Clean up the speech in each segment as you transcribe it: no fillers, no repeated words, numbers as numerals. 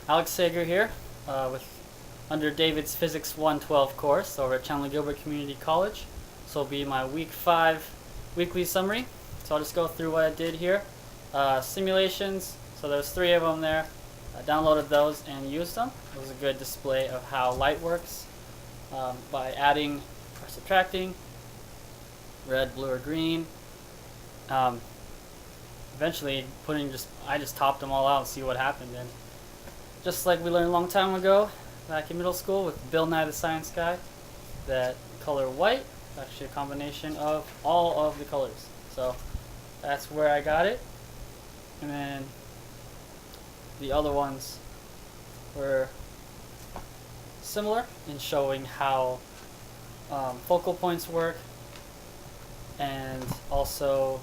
Alex Sager here, with under David's Physics 112 course over at Chandler Gilbert Community College. So will be my week 5 weekly summary. So I'll just go through what I did here. Simulations, so there's 3 of them there. I downloaded those and used them. It was a good display of how light works by adding or subtracting, red, blue, or green. Eventually I just topped them all out and see what happened. And just like we learned a long time ago back in middle school with Bill Nye the Science Guy, that color white is actually a combination of all of the colors. So that's where I got it. And then the other ones were similar in showing how focal points work, and also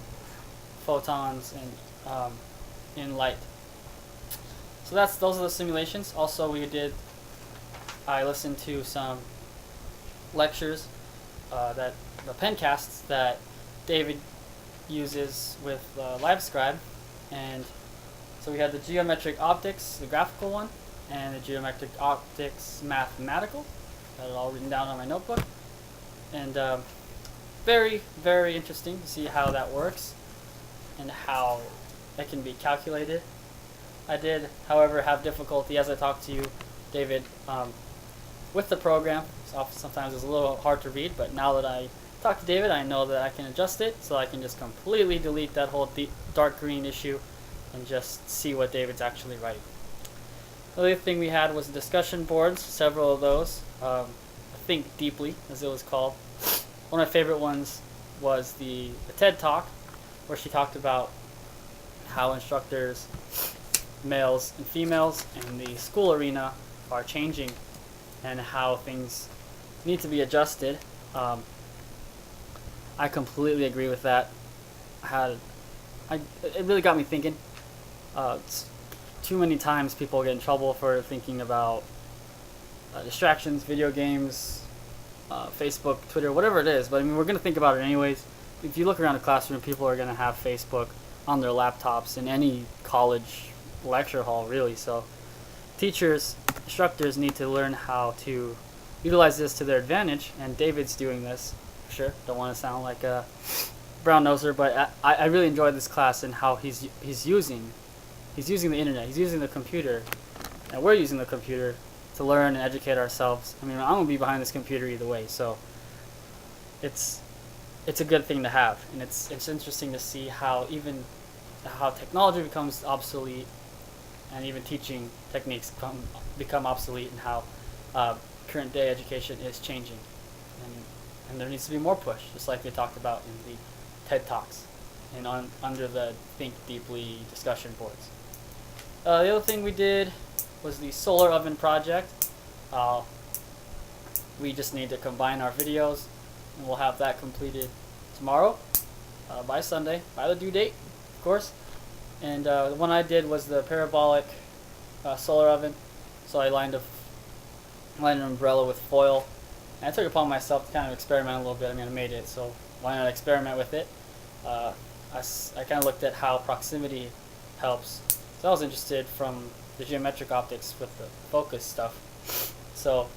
photons and in light. So those are the simulations. Also, I listened to some lectures that the pencasts that David uses with LiveScribe, and so we had the geometric optics, the graphical one, and the geometric optics mathematical. Got it all written down on my notebook, and very, very interesting to see how that works and how it can be calculated. I did, however, have difficulty as I talked to you, David, with the program. So sometimes it's a little hard to read, but now that I talk to David, I know that I can adjust it, so I can just completely delete that whole dark green issue and just see what David's actually writing. The other thing we had was discussion boards, several of those. Think Deeply, as it was called. One of my favorite ones was the TED Talk, where she talked about how instructors, males and females in the school arena, are changing and how things need to be adjusted. I completely agree with that. It really got me thinking. Too many times people get in trouble for thinking about distractions, video games, Facebook, Twitter, whatever it is. But I mean, we're going to think about it anyways. If you look around a classroom, people are going to have Facebook on their laptops in any college lecture hall, really. So teachers, instructors need to learn how to utilize this to their advantage, and David's doing this, for sure. Don't want to sound like a brown noser, but I really enjoyed this class and how he's using the internet, he's using the computer, and we're using the computer to learn and educate ourselves. I mean, I'm going to be behind this computer either way, so it's a good thing to have, and it's interesting to see how technology becomes obsolete, and even teaching techniques become obsolete, and how current day education is changing, and there needs to be more push, just like we talked about in the TED Talks and under the Think Deeply discussion boards. The other thing we did was the solar oven project. We just need to combine our videos, and we'll have that completed tomorrow by Sunday, by the due date, of course. And the one I did was the parabolic solar oven. So I lined an umbrella with foil, and I took it upon myself to kind of experiment a little bit. I mean, I made it, so why not experiment with it? I kind of looked at how proximity helps. So I was interested from the geometric optics with the focus stuff. So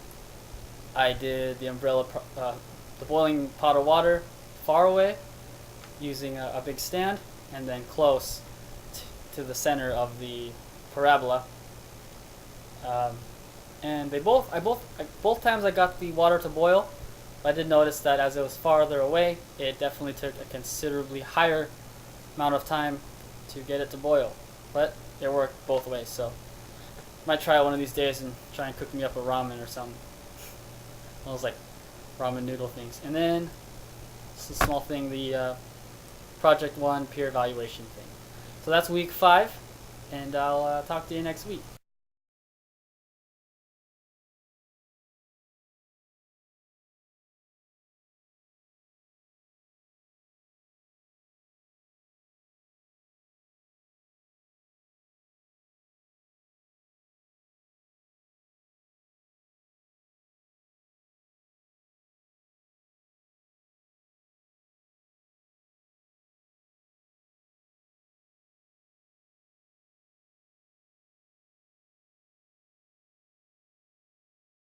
I did the umbrella, the boiling pot of water far away using a big stand, and then close to the center of the parabola. And both times I got the water to boil. I did notice that as it was farther away, it definitely took a considerably higher amount of time to get it to boil. But it worked both ways, so might try it one of these days and try and cook me up a ramen or something. One of those like ramen noodle things. And then just a small thing, the Project 1 peer evaluation thing. So that's week 5, and I'll talk to you next week.